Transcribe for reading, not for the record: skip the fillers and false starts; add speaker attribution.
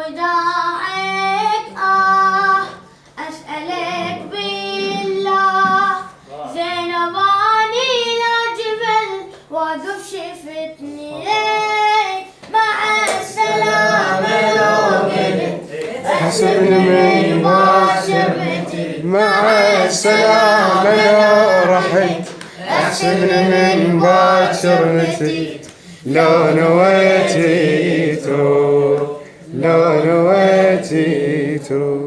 Speaker 1: وداعك أسألك بالله زينب أني لا جبل واقف شفتني ليك مع السلامة لو قلت
Speaker 2: حسبني من باشرتي مع السلامة لو رحت احسبني من باشرتي لو نويتي تروح